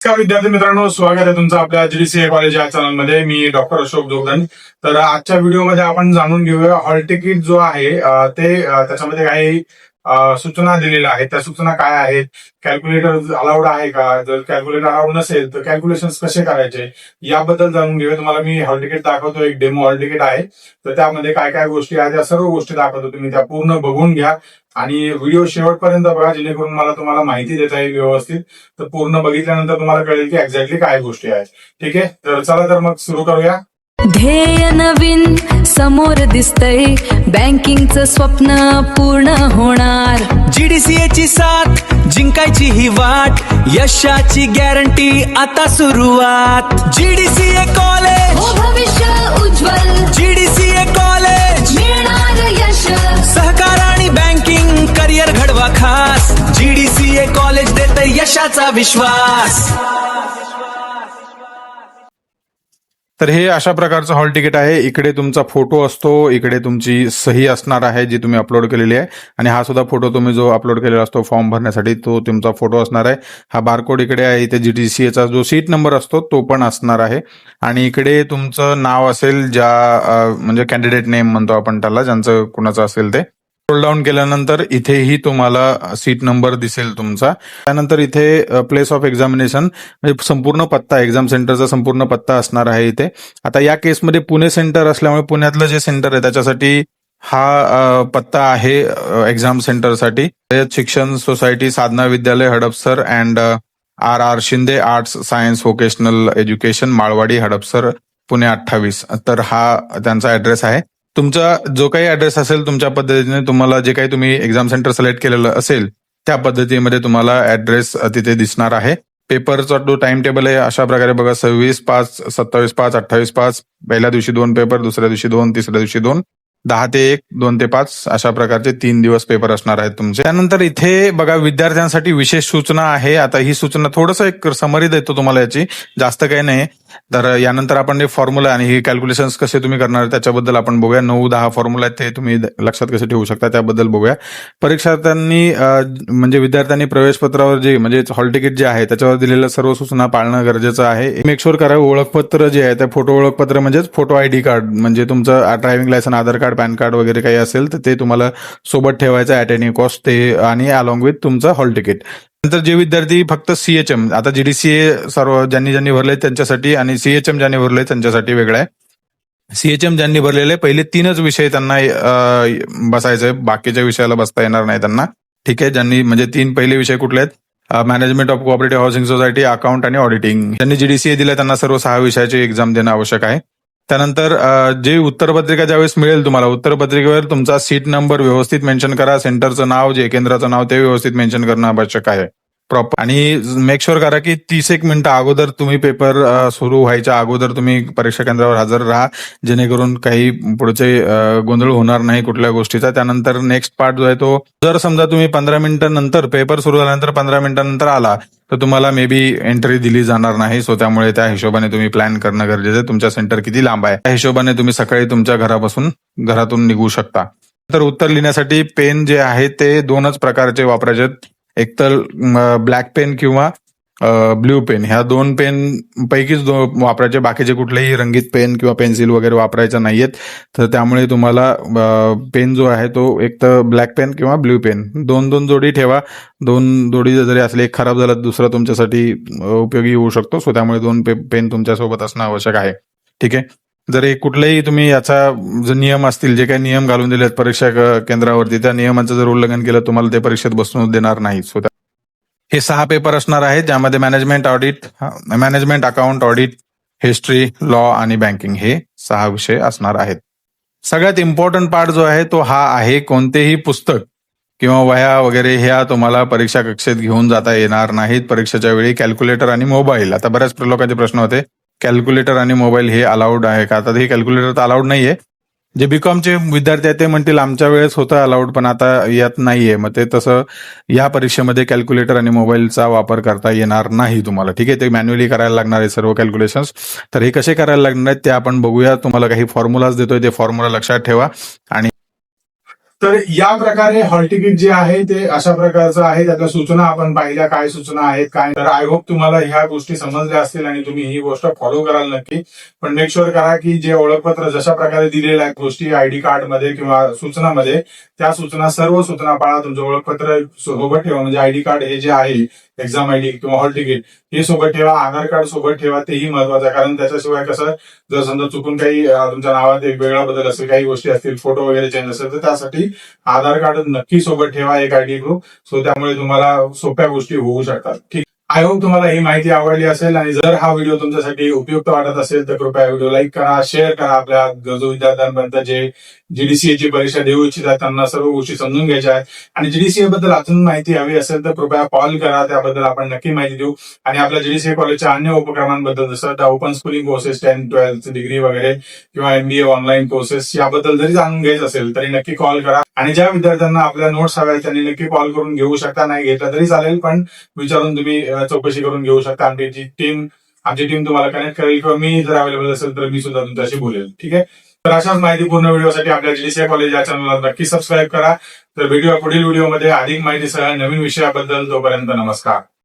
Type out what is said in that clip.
नमस्कार विद्यार्थी मित्रांनो, स्वागत आहे तुमचं आपल्या जीडीसीए कॉलेज या चॅनलमध्ये. मी डॉक्टर अशोक जोगदंड. तर आजच्या व्हिडिओमध्ये आपण जाणून घेऊया हॉल तिकीट जो आहे त्याच्यामध्ये काही सूचना दिलेल्या आहेत. त्या सूचना काय आहेत, कॅल्क्युलेटर अलाउड आहे का, जर कॅल्क्युलेटर अलाउड नसेल तर कॅल्क्युलेशन कसे करायचे याबद्दल जाणून घेऊया. तुम्हाला मी हॉल तिकीट दाखवतो, एक डेमो हॉल तिकीट आहे. तर त्यामध्ये काय काय गोष्टी आहेत त्या सर्व गोष्टी दाखवतो. तुम्ही त्या पूर्ण बघून घ्या आणि व्हिडिओ शेवटपर्यंत बघा, जेणेकरून मला तुम्हाला माहिती देता येईल व्यवस्थित. तर पूर्ण बघितल्यानंतर तुम्हाला कळेल की एक्झॅक्टली काय गोष्टी आहेत. ठीक आहे, तर चला तर मग सुरू करूया. ध्येय नवीन समोर दिसतंय, बँकिंगचं स्वप्न पूर्ण होणार. जीडीसीए ची साथ जिंकायची ही वाट, यशाची गॅरंटी आता सुरुवात. जीडीसीए कॉलेज हो भविष्य उज्ज्वल, जीडीसीए कॉलेज मिळणार यश. सहकार आणि बँकिंग करिअर घडवा खास. जीडीसीए कॉलेज देते यशाचा विश्वास. तर हे अशा प्रकारचं हॉल तिकीट आहे. इकडे तुमचा फोटो असतो, इकडे तुमची सही असणार आहे जी तुम्ही अपलोड केलेली आहे, आणि हा सुद्धा फोटो तुम्ही जो अपलोड केलेला असतो फॉर्म भरण्यासाठी तो तुमचा फोटो असणार आहे. हा बारकोड इकडे आहे. इथे जीडीसीएचा जो सीट नंबर असतो तो पण असणार आहे, आणि इकडे तुमचं नाव असेल, म्हणजे कॅन्डिडेट नेम म्हणतो आपण त्याला, ज्यांचं कुणाचं असेल ते. स्क्रोल डाऊन केल्यानंतर इथेही तुम्हाला सीट नंबर दिसेल तुमचा. त्यानंतर इथे प्लेस ऑफ एक्झामिनेशन म्हणजे संपूर्ण पत्ता, एक्झाम सेंटरचा संपूर्ण पत्ता असणार आहे इथे. आता या केसमध्ये पुणे सेंटर असल्यामुळे पुण्यातलं जे सेंटर आहे त्याच्यासाठी हा पत्ता आहे एक्झाम सेंटरसाठी. शिक्षण society, Sadhana Vidyalaya, Hadapsar and R Shinde arts science vocational education, Malwadi, Hadapsar, Pune 28. तर हा त्यांचा ऍड्रेस आहे. तुमचा जो काही ऍड्रेस असेल तुमच्या पद्धतीने, तुम्हाला जे काही तुम्ही एक्झाम सेंटर सिलेक्ट केलेलं असेल त्या पद्धतीमध्ये तुम्हाला ऍड्रेस तिथे दिसणार आहे. पेपरचा जो टाइम टेबल आहे अशा प्रकारे बघा: 26/5, 27/5, 28/5. पहिल्या दिवशी 2 पेपर, दुसऱ्या दिवशी 2, तिसऱ्या दिवशी 2, 10 ते 1, 2 ते 5 अशा प्रकारचे 3 दिवस पेपर असणार आहेत तुमचे. त्यानंतर इथे बघा विद्यार्थ्यांसाठी विशेष सूचना आहे. आता ही सूचना थोडंसं एक समरी देतो तुम्हाला याची, जास्त काही नाही. तर यानंतर आपण फॉर्म्युला आणि हे कॅल्क्युलेशन्स कसे तुम्ही करणार त्याच्याबद्दल आपण बघूया. 9-10 फॉर्म्युला आहेत, ते तुम्ही लक्षात कसे ठेवू शकता त्याबद्दल बघूया. परीक्षार्थ्यांनी म्हणजे विद्यार्थ्यांनी प्रवेशपत्रावर जे म्हणजे हॉल तिकीट जे आहे त्याच्यावर दिलेल्या सर्व सूचना पाळणं गरजेचं आहे. मेक शुअर करा ओळखपत्र जे आहे ते फोटो ओळखपत्र म्हणजेच फोटो आयडी कार्ड, म्हणजे तुमचं ड्रायव्हिंग लायसन, आधार कार्ड, पॅन कार्ड वगैरे काही असेल तर ते तुम्हाला सोबत ठेवायचं ॲट एनी कॉस्ट, ते आणि अलॉंग विथ तुमचं हॉल तिकीट. नंतर जे विद्यार्थी फक्त सीएचएम, आता जीडीसीए सर्व ज्यांनी भरले त्यांच्यासाठी, आणि सीएचएम ज्यांनी भरले त्यांच्यासाठी वेगळं आहे. सीएचएम ज्यांनी भरलेले पहिले 3च विषय त्यांना बसायचे, बाकीच्या विषयाला बसता येणार नाही त्यांना. ठीक आहे, ज्यांनी म्हणजे 3 पहिले विषय कुठले आहेत: management of cooperative housing society, account आणि ऑडिटिंग. ज्यांनी जीडीसीए दिलं त्यांना सर्व 6 विषयाची एक्झाम देणं आवश्यक आहे. त्यानंतर जे उत्तरपत्रिका ज्यावेळेस मिळेल तुम्हाला, उत्तरपत्रिकेवर तुमचा सीट नंबर व्यवस्थित मेन्शन करा. सेंटरचं नाव, जे केंद्राचं नाव, ते व्यवस्थित मेन्शन करणं आवश्यक आहे प्रॉपर. आणि मेक शुअर करा की 30 मिनिटं अगोदर तुम्ही पेपर सुरू व्हायच्या अगोदर तुम्ही परीक्षा केंद्रावर हजर राहा, जेणेकरून काही पुढचे गोंधळ होणार नाही कुठल्या गोष्टीचा. त्यानंतर नेक्स्ट पार्ट जो आहे तो, जर समजा तुम्ही 15 मिनिटं नंतर, पेपर सुरू झाल्यानंतर 15 मिनिटांनंतर आला तर तुम्हाला मे बी एंट्री दिली जाणार नाही. सो त्यामुळे त्या हिशोबाने तुम्ही प्लॅन करणं गरजेचं आहे. तुमच्या सेंटर किती लांब आहे त्या हिशोबाने तुम्ही सकाळी तुमच्या घरातून निघू शकता. तर उत्तर लिहिण्यासाठी पेन जे आहे ते 2च प्रकारचे वापरायचे आहेत. एक तर ब्लॅक पेन किंवा ब्ल्यू पेन, ह्या 2 पेन पैकीच वापरायचे. बाकीचे कुठलेही रंगीत पेन किंवा पेन्सिल वगैरे वापरायचं नाहीयेत. तर त्यामुळे तुम्हाला पेन जो आहे तो एक तर ब्लॅक पेन किंवा ब्ल्यू पेन 2 जोडी ठेवा. 2 जोडी जरी असले, एक खराब झाला दुसरा तुमच्यासाठी उपयोगी होऊ शकतो. सो त्यामुळे 2 पेन तुमच्यासोबत असणं आवश्यक आहे. ठीक आहे, जर एक कुठलेही तुम्ही याचा जे नियम असतील, जे काही नियम घालून दिलेत परीक्षा केंद्रावरती, त्या नियमांचं जर उल्लंघन केलं तुम्हाला ते परीक्षेत बसून देणार नाही. सो हे 6 पेपर असणार आहेत, ज्यामध्ये management, account, audit, history, law आणि बँकिंग हे 6 विषय असणार आहेत. सगळ्यात इम्पॉर्टंट पार्ट जो आहे तो हा आहे, कोणतेही पुस्तक किंवा वह्या वगैरे ह्या तुम्हाला परीक्षा कक्षेत घेऊन जाता येणार नाहीत परीक्षेच्या वेळी. कॅल्क्युलेटर आणि मोबाईल, आता बऱ्याच लोकांचे प्रश्न होते कॅल्क्युलेटर आणि मोबाईल हे अलाउड आहे का. आता हे कॅल्क्युलेटर तर अलाउड नाहीये. जे बीकॉमचे विद्यार्थी आहेत ते म्हणतील आमच्या वेळेस होतं अलाउड, पण आता यात नाहीये. मग ते तसं या परीक्षेमध्ये कॅल्क्युलेटर आणि मोबाईलचा वापर करता येणार नाही तुम्हाला. ठीक आहे, ते मॅन्युअली करायला लागणार आहे सर्व कॅल्क्युलेशन्स. तर हे कसे करायला लागणार आहेत ते आपण बघूया. तुम्हाला काही फॉर्म्युलाज देतोय, ते फॉर्म्युला लक्षात ठेवा. आणि तर या प्रकारे हॉल तिकीट जे आहे ते अशा प्रकारचं आहे. त्यातल्या सूचना आपण पाहिल्या, काय सूचना आहेत काय. तर आय होप तुम्हाला ह्या गोष्टी समजल्या असतील आणि तुम्ही ही गोष्ट फॉलो कराल नक्की. पण मेक शुअर करा की जे ओळखपत्र जशा प्रकारे दिलेल्या आहेत गोष्टी आयडी कार्ड मध्ये किंवा सूचनामध्ये, त्या सूचना सर्व सूचना पाळा. तुमचं ओळखपत्र सोबत ठेवा, म्हणजे आयडी कार्ड हे जे आहे एक्झाम आयडी किंवा हॉल तिकीट हे सोबत ठेवा. आधार कार्ड सोबत ठेवा, तेही महत्वाचं आहे. कारण त्याच्याशिवाय कसं जर समजा चुकून काही तुमच्या नावात एक वेगळा बदल असेल, काही गोष्टी असतील, फोटो वगैरे चेंज असेल, तर त्यासाठी आधार कार्ड नक्की सोबत ठेवा, एक आयडी प्रूफ. सो त्यामुळे तुम्हाला सोप्या गोष्टी होऊ शकतात. ठीक. आय होप तुम्हाला ही माहिती आवडली असेल आणि जर हा व्हिडिओ तुमच्यासाठी उपयुक्त वाटत असेल तर कृपया व्हिडिओ लाईक करा, शेअर करा आपल्या गरजू विद्यार्थ्यांपर्यंत जे जीडीसीएची परीक्षा देऊ इच्छितात त्यांना सर्व गोष्टी समजून घ्यायच्या आहेत. आणि जीडीसीए बद्दल अजून माहिती हवी असेल तर कृपया कॉल करा, त्याबद्दल आपण नक्की माहिती देऊ. आणि आपल्या जीडीसीए कॉलेजच्या अन्य उपक्रमांबद्दल जसं ओपन स्कूलिंग कोर्सेस, 10-12 डिग्री वगैरे किंवा एमबीए ऑनलाईन कोर्सेस याबद्दल जरी जाणून घ्यायचं असेल तरी नक्की कॉल करा. आणि ज्या विद्यार्थ्यांना आपल्या नोट्स हव्या आहेत त्यांनी नक्की कॉल करून घेऊ शकता. नाही घेतला तरी चालेल, पण विचारून तुम्ही चौकशी करून घेऊ शकता. आमची टीम तुम्हाला कनेक्ट करेल किंवा मी जर अवेलेबल असेल तर मी सुद्धा तुमच्याशी बोलेल. ठीक आहे. तर अशाच माहितीपूर्ण व्हिडिओसाठी आपल्या जीडीसीए कॉलेज या चॅनलला नक्की सबस्क्राईब करा. तर पुढील व्हिडिओमध्ये अधिक माहितीसह नवीन विषयाबद्दल. तोपर्यंत नमस्कार.